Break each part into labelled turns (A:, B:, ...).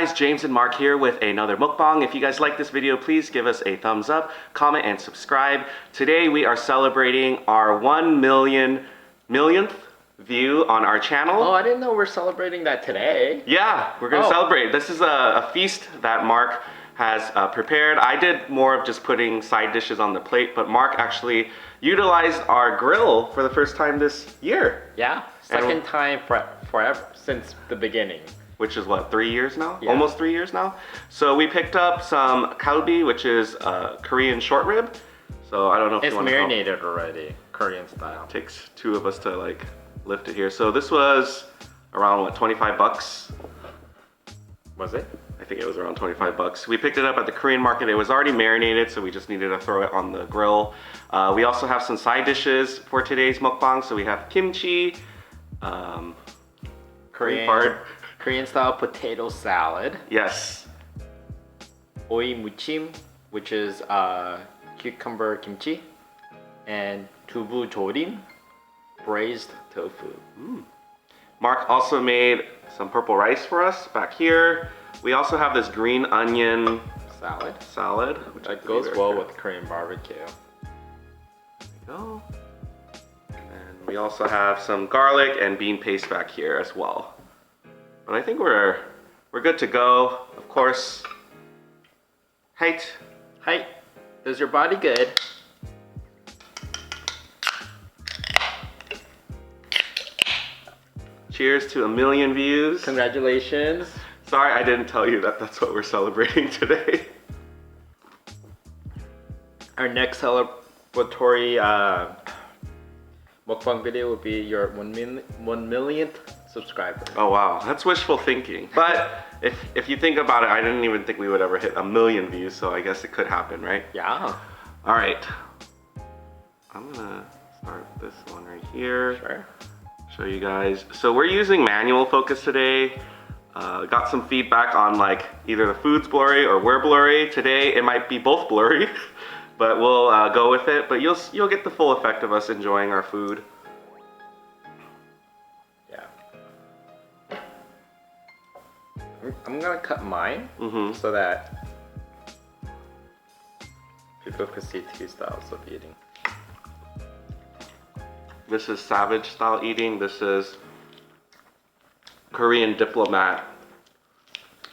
A: guys, James and Mark here with another mukbang. If you guys like this video, please give us a thumbs up, comment, and subscribe. Today we are celebrating our 1 millionth view on our channel.
B: Oh, I didn't know we're celebrating that today.
A: Yeah, we're gonna celebrate. This is a feast that Mark has prepared. I did more of just putting side dishes on the plate, but Mark actually utilized our grill for the first time this year.
B: Yeah, second time forever since the beginning.
A: Which is what, 3 years now?
B: Yeah.
A: Almost 3 years now. So we picked up some Galbi, which is Korean short rib. So I don't know if you want to.
B: It's marinated already, Korean style.
A: Takes two of us to like lift it here. So this was around what, 25 bucks?
B: Was it?
A: I think it was around 25 bucks. We picked it up at the Korean market. It was already marinated, so we just needed to throw it on the grill. We also have some side dishes for today's mukbang. So we have kimchi,
B: Korean style potato salad.
A: Yes.
B: Oi muchim, which is cucumber kimchi, and tubu jorim, braised tofu.
A: Mark also made some purple rice for us back here. We also have this green onion salad, which
B: that goes well with Korean barbecue.
A: There you go. And we also have some garlic and bean paste back here as well. But I think we're good to go. Of course, Hite.
B: Hite, does your body good?
A: Cheers to 1 million views.
B: Congratulations.
A: Sorry, I didn't tell you that that's what we're celebrating today.
B: Our next celebratory mukbang video will be your 1 millionth subscriber.
A: Oh wow, that's wishful thinking. But if you think about it, I didn't even think we would ever hit 1 million views, so I guess it could happen, right?
B: Yeah.
A: All right. I'm gonna start this one right here.
B: Sure.
A: Show you guys. So we're using manual focus today. Got some feedback on like either the food's blurry or we're blurry. Today it might be both blurry, but we'll go with it. But you'll get the full effect of us enjoying our food.
B: Yeah. I'm gonna cut mine so that people can see two styles of eating.
A: This is savage style eating. This is Korean diplomat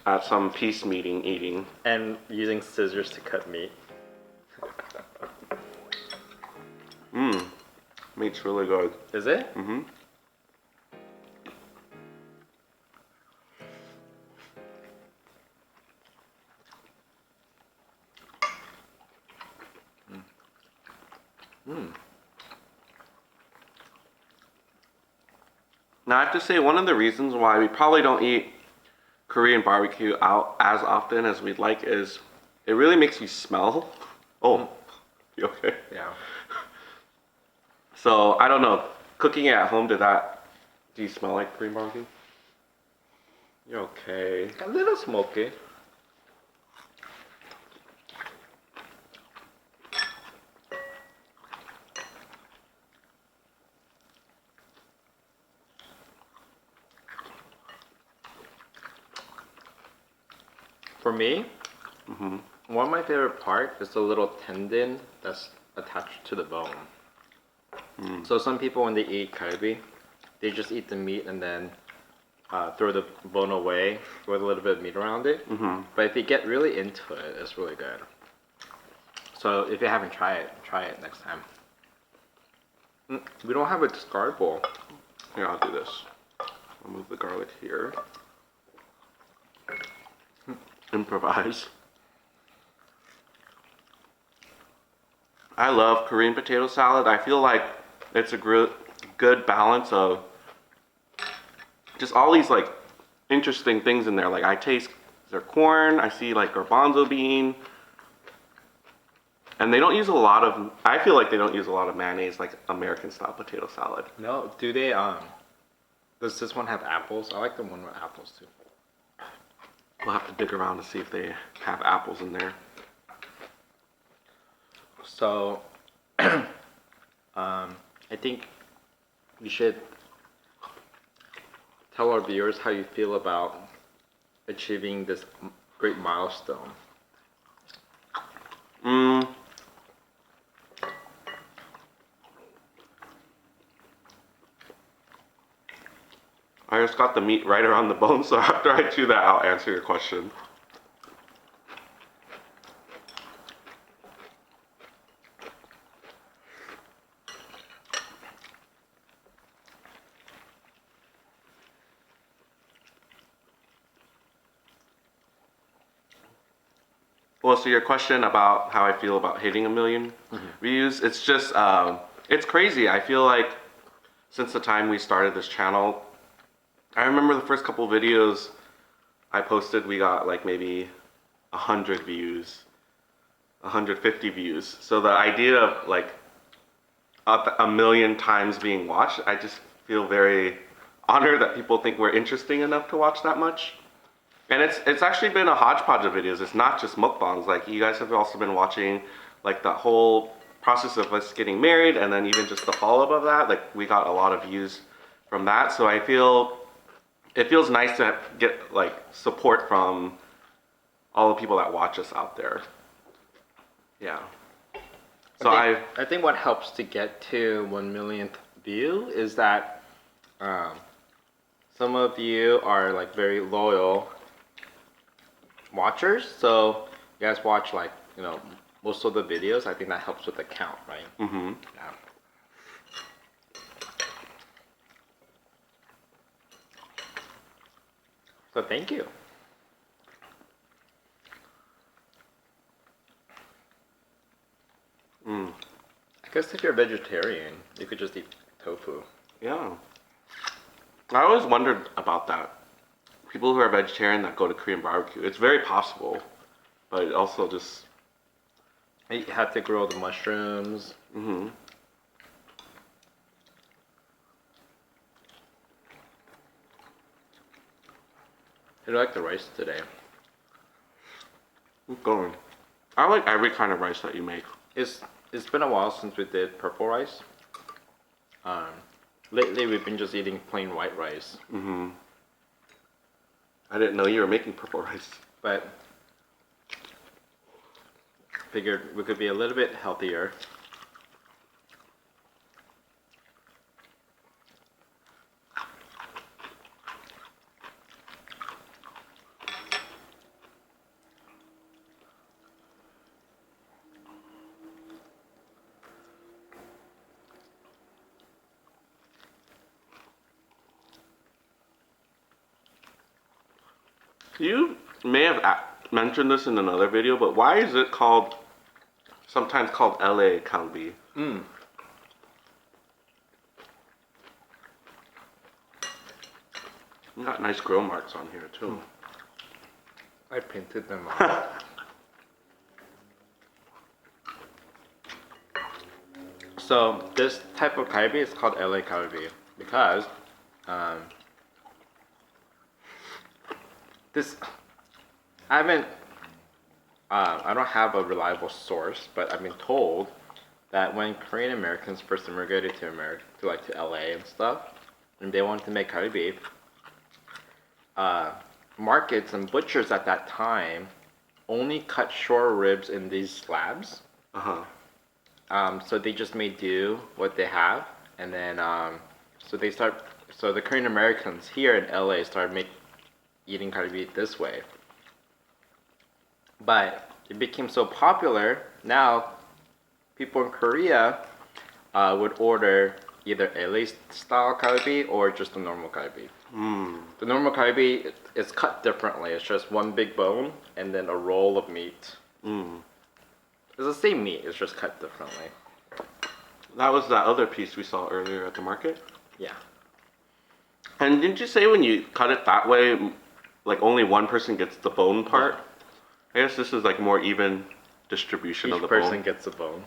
A: at some peace meeting eating.
B: And using scissors to cut meat.
A: Meat's really good.
B: Is it?
A: Now I have to say, one of the reasons why we probably don't eat Korean barbecue out as often as we'd like is it really makes you smell. Oh, you okay?
B: Yeah.
A: So I don't know, cooking it at home, do you smell like Korean barbecue? You're okay.
B: A little smoky. For me, one of my favorite parts is the little tendon that's attached to the bone. So some people, when they eat Galbi, they just eat the meat and then throw the bone away with a little bit of meat around it. But if you get really into it, it's really good. So if you haven't tried it, try it next time. We don't have a discard bowl.
A: Here, I'll do this. I'll move the garlic here. Improvise. I love Korean potato salad. I feel like it's a good balance of just all these like interesting things in there. Like I taste their corn, I see like garbanzo bean, and they don't use a lot of, I feel like they don't use a lot of mayonnaise like American style potato salad.
B: No, do they, does this one have apples? I like the one with apples too.
A: We'll have to dig around to see if they have apples in there.
B: So, I think you should tell our viewers how you feel about achieving this great milestone?
A: I just got the meat right around the bone, so after I chew that, I'll answer your question. Well, so your question about how I feel about hitting 1 million views, it's just, it's crazy. I feel like since the time we started this channel, I remember the first couple videos I posted, we got like maybe 100 views, 150 views. So the idea of like 1 million times being watched, I just feel very honored that people think we're interesting enough to watch that much. And it's actually been a hodgepodge of videos. It's not just mukbangs. Like you guys have also been watching like the whole process of us getting married, and then even just the follow-up of that. Like we got a lot of views from that. So I feel it feels nice to get like support from all the people that watch us out there. Yeah. So
B: I think what helps to get to 1 millionth view is that some of you are like very loyal watchers, so you guys watch like, you know, most of the videos. I think that helps with the count, right?
A: Mm-hmm.
B: Yeah. So thank you. I guess if you're a vegetarian, you could just eat tofu.
A: Yeah. I always wondered about that. People who are vegetarian that go to Korean barbecue. It's very possible, but it also just...
B: You have to grow the mushrooms.
A: Mm-hmm.
B: I like the rice today.
A: Keep going. I like every kind of rice that you make.
B: It's been a while since we did purple rice. Lately we've been just eating plain white rice.
A: Mm-hmm. I didn't know you were making purple rice.
B: But figured we could be a little bit healthier.
A: You may have mentioned this in another video, but why is it called, sometimes called LA Galbi?
B: Mm.
A: You got nice grill marks on here too.
B: I painted them on. So this type of galbi is called LA Galbi because this I don't have a reliable source, but I've been told that when Korean Americans first immigrated to America, to LA and stuff, and they wanted to make galbi, markets and butchers at that time only cut short ribs in these slabs. So they just made do what they have, and then so the Korean Americans here in LA started eating galbi this way. But it became so popular, now people in Korea would order either LA style galbi or just a normal galbi. The normal galbi is cut differently. It's just one big bone and then a roll of meat. It's the same meat, it's just cut differently.
A: That was that other piece we saw earlier at the market?
B: Yeah.
A: And didn't you say when you cut it that way, like only one person gets the bone part? I guess this is like more even distribution of the
B: Each person
A: bone.
B: gets a bone.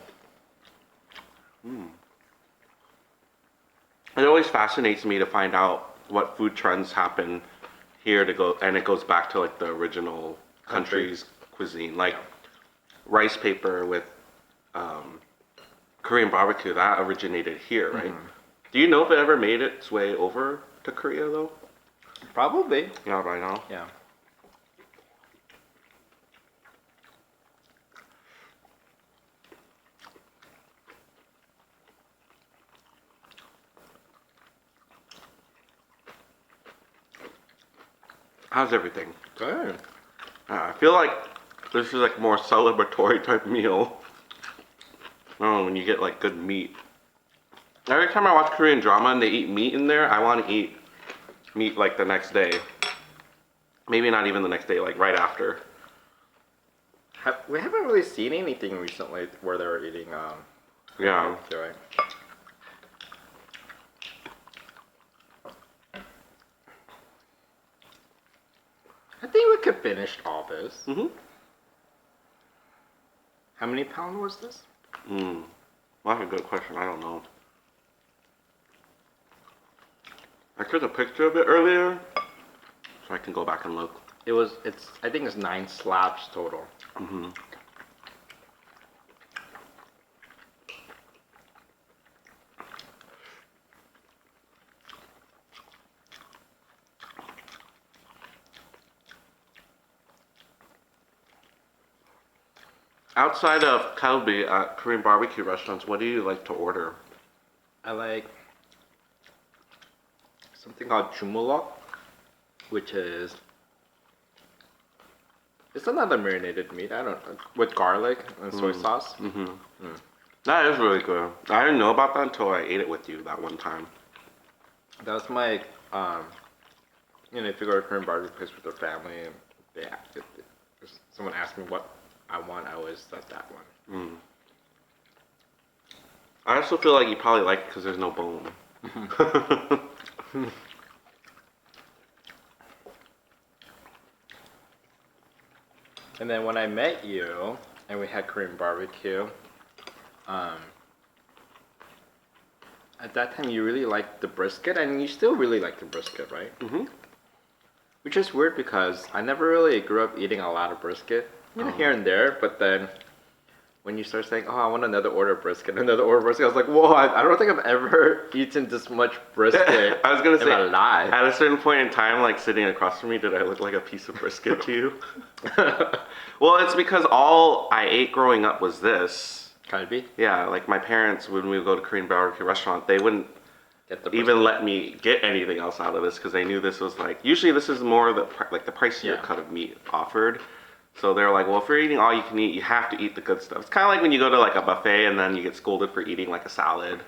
A: It always fascinates me to find out what food trends happen here and it goes back to like the original country's cuisine. Like rice paper with Korean barbecue, that originated here, right? Do you know if it ever made its way over to Korea though?
B: Probably.
A: Yeah, right now.
B: Yeah.
A: How's everything?
B: Good.
A: I feel like this is like more celebratory type meal. Oh, when you get like good meat. Every time I watch Korean drama and they eat meat in there, I want to eat meat like the next day. Maybe not even the next day, like right after.
B: We haven't really seen anything recently where they were eating
A: Yeah.
B: barbecue, right? I think we could finish all this.
A: Mm-hmm.
B: How many pound was this?
A: Well, that's a good question. I don't know. I took a picture of it earlier, so I can go back and look.
B: I think it's 9 slabs total.
A: Mm-hmm. Outside of Galbi at Korean barbecue restaurants, what do you like to order?
B: I like something called jumulok, which is it's another marinated meat. I don't know, with garlic and soy sauce.
A: Mm-hmm. That is really good. I didn't know about that until I ate it with you that one time.
B: That was my if you go to a Korean barbecue place with your family and if someone asks me what I want, I always said that one.
A: I also feel like you probably like it because there's no bone.
B: And then when I met you and we had Korean barbecue, at that time you really liked the brisket, and you still really like the brisket, right?
A: Mm-hmm.
B: Which is weird because I never really grew up eating a lot of brisket, here and there. But then when you start saying, "Oh, I want another order of brisket," another order of brisket, I was like, "Whoa! I don't think I've ever eaten this much brisket."
A: I was gonna
B: in
A: say,
B: my life.
A: at a certain point in time, like sitting across from me, did I look like a piece of brisket to you? Well, it's because all I ate growing up was this.
B: Galbi?
A: Yeah, like my parents, when we would go to Korean barbecue restaurant, they wouldn't
B: Get the
A: even let me get anything else out of this because they knew this was like, usually this is more the pricier cut of meat offered. So they're like, well, if you're eating all you can eat, you have to eat the good stuff. It's kind of like when you go to like a buffet and then you get scolded for eating like a salad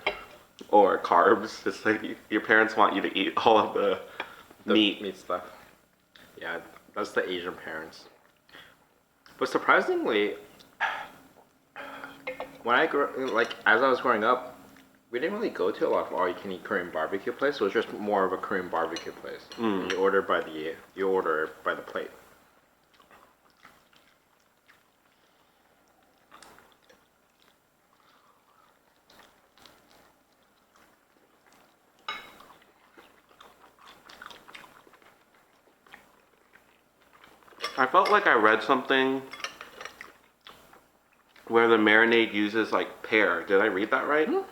A: or carbs. It's like your parents want you to eat all of the meat
B: stuff. Yeah, that's the Asian parents. But surprisingly, when I as I was growing up, we didn't really go to a lot of all-you-can-eat Korean barbecue place. It was just more of a Korean barbecue place. You order by the plate.
A: I felt like I read something where the marinade uses like pear. Did I read that right? No?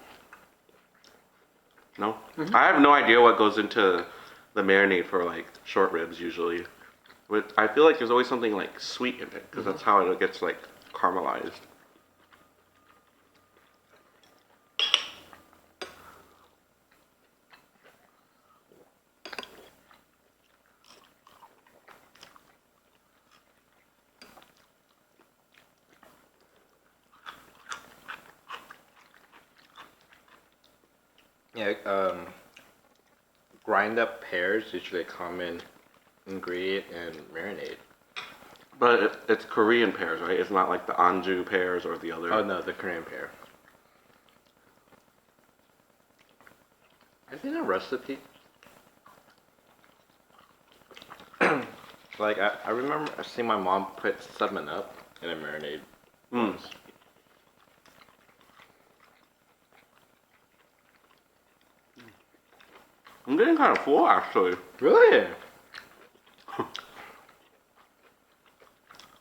A: I have no idea what goes into the marinade for like short ribs usually. But I feel like there's always something like sweet in it because that's how it gets like caramelized.
B: Yeah, grind up pears usually a common ingredient in marinade.
A: But it's Korean pears, right? It's not like the Anju pears or the other.
B: Oh no, the Korean pear. I think a recipe. Like I remember seeing my mom put 7-Up in a marinade once.
A: I'm getting kind of full actually.
B: Really?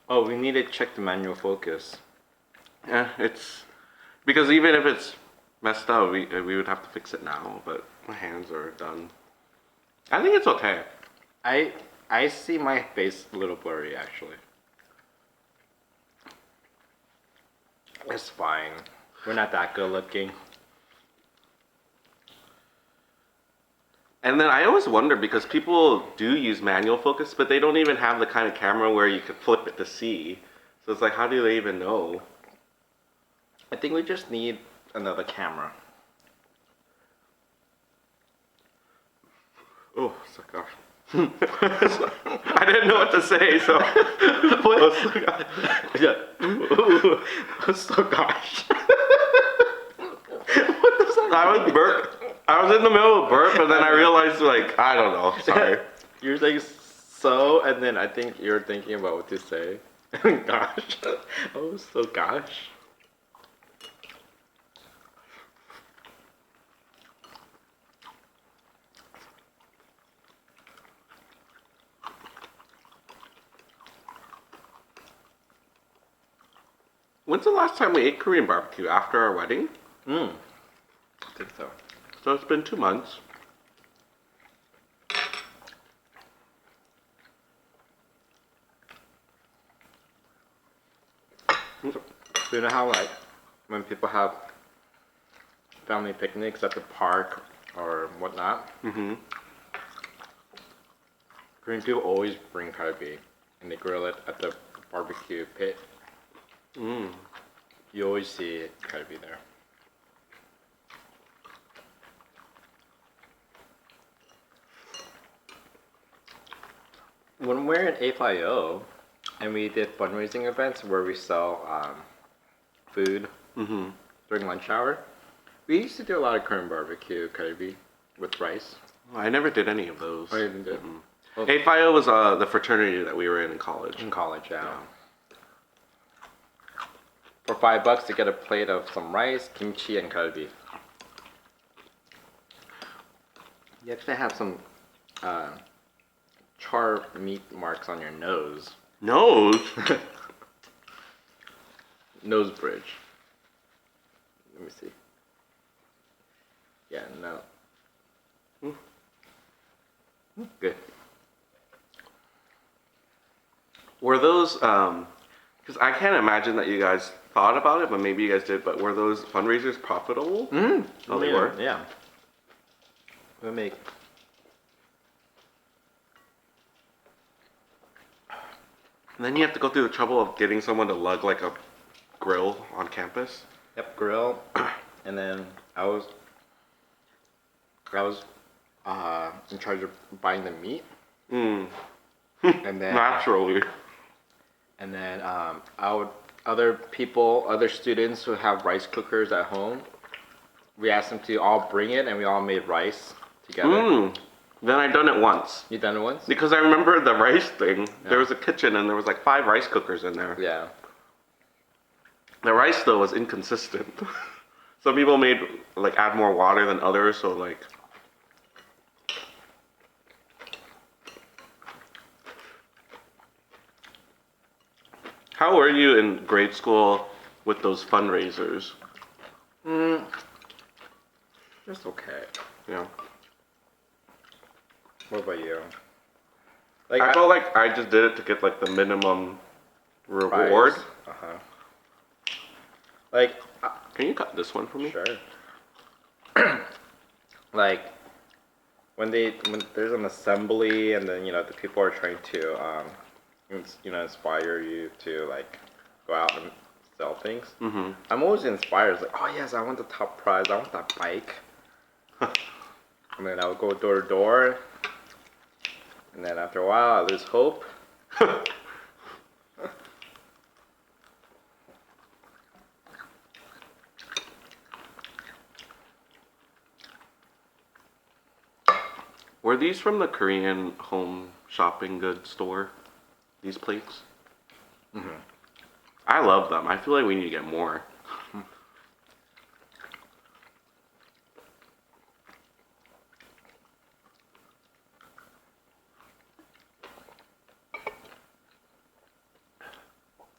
B: Oh, we need to check the manual focus.
A: Yeah, it's because even if it's messed up, we would have to fix it now. But my hands are done. I think it's okay.
B: I see my face a little blurry actually. It's fine. We're not that good looking.
A: And then I always wonder because people do use manual focus, but they don't even have the kind of camera where you could flip it to see. So it's like, how do they even know?
B: I think we just need another camera.
A: Oh, so gosh. I didn't know what to say, so.
B: Yeah. So gosh. What does that
A: I was burp. I was in the middle of burp, and then I realized, like, I don't know. Sorry.
B: You're saying so, and then I think you're thinking about what to say. Gosh. Oh, so gosh.
A: When's the last time we ate Korean barbecue? After our wedding?
B: I think so.
A: So it's been 2 months.
B: So you know how like when people have family picnics at the park or whatnot, Korean people always bring Galbi and they grill it at the barbecue pit. You always see Galbi there. When we're in AFIO and we did fundraising events where we sell food during lunch hour, we used to do a lot of Korean barbecue Galbi with rice.
A: I never did any of those.
B: Oh, you didn't do it? Well,
A: AFIO was the fraternity that we were in college.
B: in college, yeah. For $5 to get a plate of some rice, kimchi, and Galbi. You actually have some char meat marks on your nose.
A: Nose?
B: Nose bridge. Let me see. Yeah, no. Good.
A: Were those, because I can't imagine that you guys thought about it, but maybe you guys did, but were those fundraisers profitable? Oh, they were?
B: Yeah. We make.
A: And then you have to go through the trouble of getting someone to lug like a grill on campus.
B: Yep, grill. And then I was in charge of buying the meat. And then
A: Naturally.
B: And then other students who have rice cookers at home, we asked them to all bring it, and we all made rice together.
A: Then I done it once.
B: You done it once?
A: Because I remember the rice thing. There was a kitchen and there was like 5 rice cookers in there.
B: Yeah.
A: The rice though was inconsistent. Some people made like add more water than others, so like. How were you in grade school with those fundraisers?
B: Just okay.
A: Yeah.
B: What about you?
A: Like I felt like I just did it to get like the minimum reward.
B: Like,
A: Can you cut this one for me?
B: sure. Like, when there's an assembly and then the people are trying to inspire you to like go out and sell things. I'm always inspired. It's like, oh yes, I want the top prize. I want that bike. And then I would go door to door. And then after a while, I lose hope.
A: Were these from the Korean home shopping goods store? These plates? I love them. I feel like we need to get more.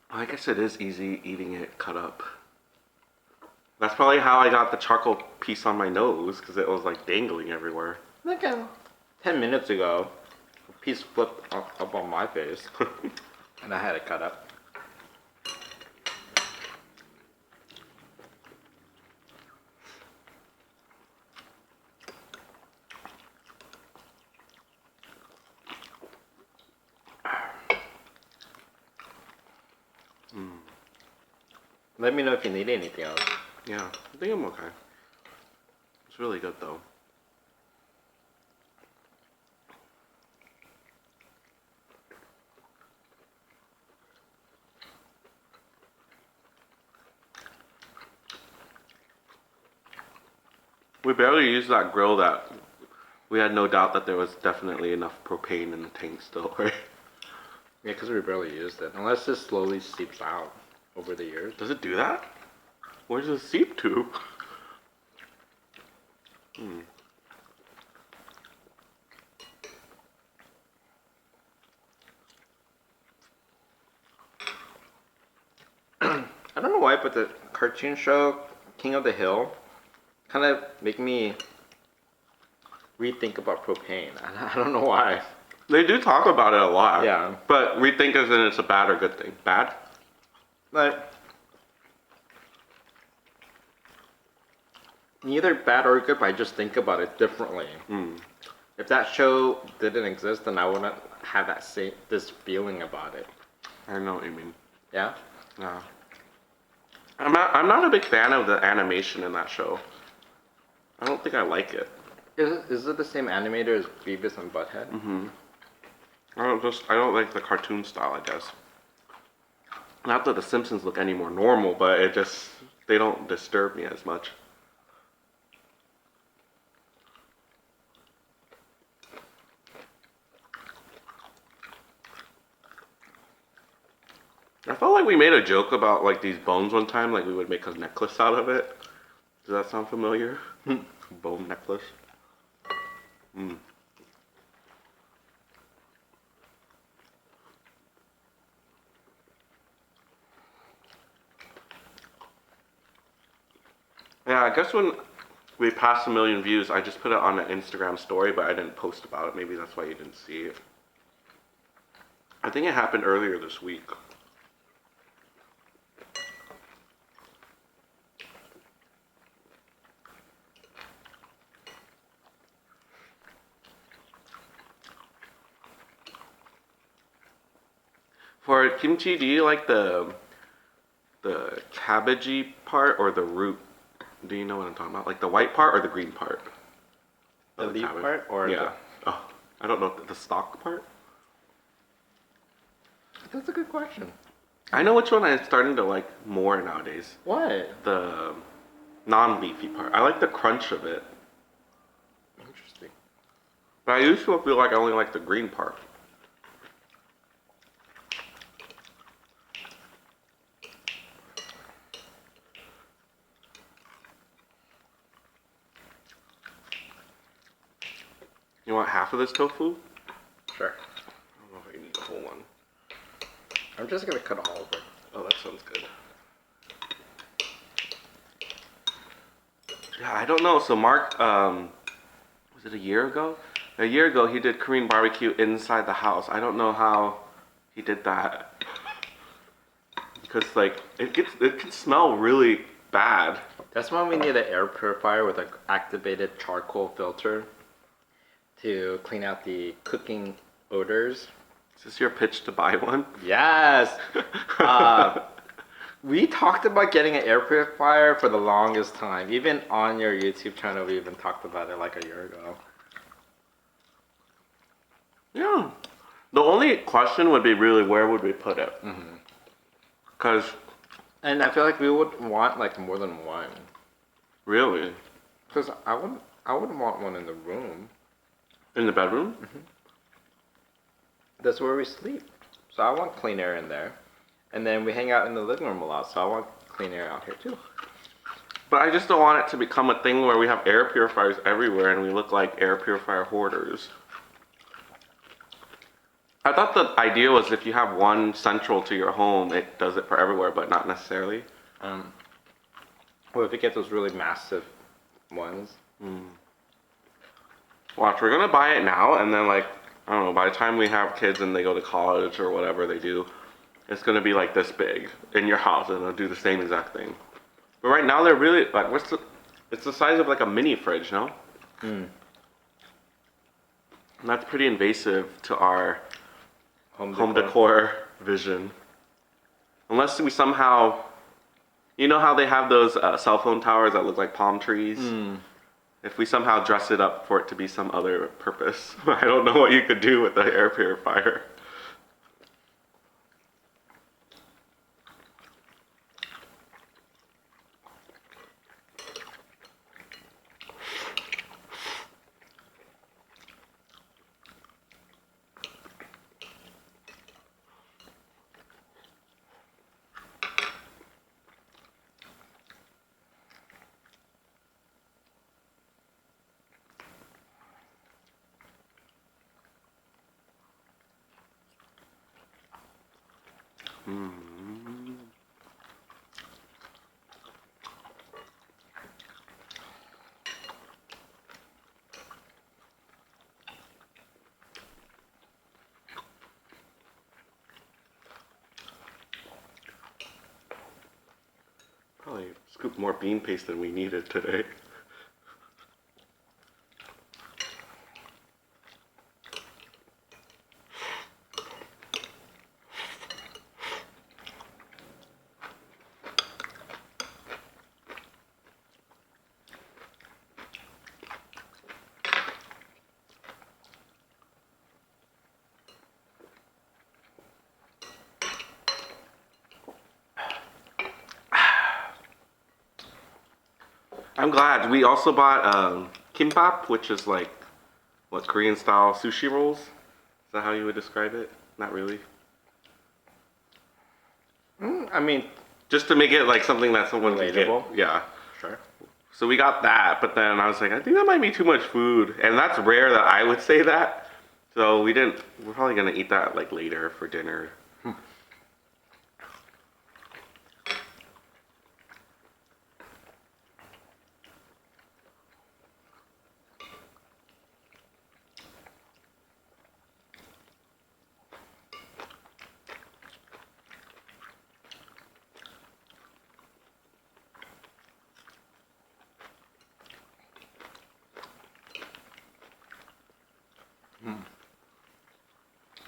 A: I guess it is easy eating it cut up. That's probably how I got the charcoal piece on my nose, because it was like dangling everywhere.
B: Like 10 minutes ago, a piece flipped up on my face. And I had it cut up. Let me know if you need anything else.
A: Yeah, I think I'm okay. It's really good though. We barely used that grill that we had no doubt that there was definitely enough propane in the tank still, right?
B: Yeah, because we barely used it. Unless it slowly seeps out over the years.
A: Does it do that? Where does it seep to?
B: I don't know why, but the cartoon show King of the Hill kind of make me rethink about propane. I don't know why.
A: They do talk about it a lot.
B: Yeah.
A: But rethink as in it's a bad or good thing. Bad?
B: Like, neither bad or good, but I just think about it differently. If that show didn't exist, then I wouldn't have this feeling about it.
A: I know what you mean.
B: Yeah?
A: Yeah. I'm not a big fan of the animation in that show. I don't think I like it.
B: Is it the same animator as Beavis and Butthead?
A: I don't like the cartoon style, I guess. Not that the Simpsons look any more normal, but they don't disturb me as much. I felt like we made a joke about like these bones one time, like we would make a necklace out of it. Does that sound familiar? Bone necklace. Yeah, I guess when we passed 1 million views, I just put it on an Instagram story, but I didn't post about it. Maybe that's why you didn't see it. I think it happened earlier this week. For kimchi, do you like the cabbagey part or the root? Do you know what I'm talking about? Like the white part or the green part?
B: The
A: of
B: leaf
A: cabbage?
B: part or
A: Yeah. Oh, I don't know the stalk part.
B: That's a good question.
A: I know which one I'm starting to like more nowadays.
B: What?
A: The non-leafy part. I like the crunch of it.
B: Interesting.
A: But I used to feel like I only like the green part. You want half of this tofu?
B: Sure.
A: I don't know if I need the whole one.
B: I'm just gonna cut all of it.
A: Oh, that sounds good. Yeah, I don't know. So Mark, was it a year ago? A year ago, he did Korean barbecue inside the house. I don't know how he did that. Because like it can smell really bad.
B: That's why we need an air purifier with an activated charcoal filter to clean out the cooking odors.
A: Is this your pitch to buy one?
B: Yes! We talked about getting an air purifier for the longest time. Even on your YouTube channel, we even talked about it like a year ago.
A: Yeah. The only question would be really where would we put it? Because
B: And I feel like we would want like more than one.
A: really,
B: Because I wouldn't want one in the room.
A: in the bedroom?
B: That's where we sleep. So I want clean air in there. And then we hang out in the living room a lot, so I want clean air out here too.
A: But I just don't want it to become a thing where we have air purifiers everywhere and we look like air purifier hoarders. I thought the idea was if you have one central to your home, it does it for everywhere, but not necessarily.
B: Well, if you get those really massive ones.
A: Watch, we're gonna buy it now, and then like, I don't know, by the time we have kids and they go to college or whatever they do, it's gonna be like this big in your house and it'll do the same exact thing. But right now they're really, like, it's the size of like a mini fridge, no? And that's pretty invasive to our home decor vision. Unless we somehow You know how they have those cell phone towers that look like palm trees? If we somehow dress it up for it to be some other purpose, I don't know what you could do with the air purifier. Probably scooped more bean paste than we needed today. I'm glad. We also bought kimbap, which is like, what, Korean style sushi rolls? Is that how you would describe it? Not really.
B: I mean,
A: Just to make it like something that someone can get.
B: Relatable.
A: Yeah.
B: sure.
A: So we got that, but then I was like, I think that might be too much food. And that's rare that I would say that. So we're probably gonna eat that like later for dinner.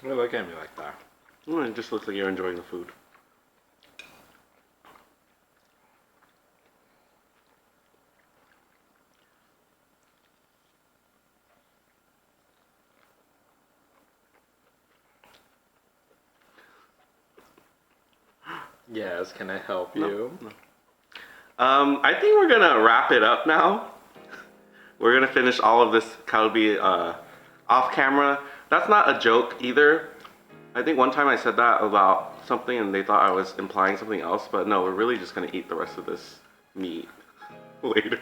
B: You look at me like that.
A: It just looks like you're enjoying the food.
B: Yes, can I help you?
A: No. I think we're gonna wrap it up now. We're gonna finish all of this Galbi off camera. That's not a joke either. I think one time I said that about something and they thought I was implying something else, but no, we're really just gonna eat the rest of this meat later.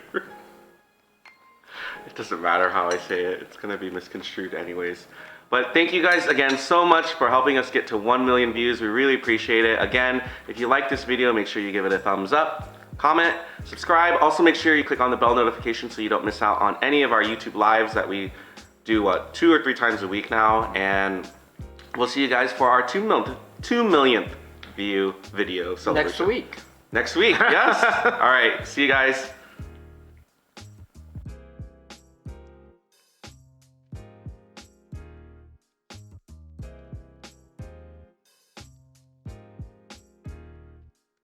A: It doesn't matter how I say it, it's gonna be misconstrued anyways. But thank you guys again so much for helping us get to 1 million views. We really appreciate it. Again, if you like this video, make sure you give it a thumbs up, comment, subscribe. Also make sure you click on the bell notification so you don't miss out on any of our YouTube lives that we do, 2 or 3 times a week now. And we'll see you guys for our 2 millionth view video celebration.
B: Next week.
A: Next week, yes. All right, see you guys.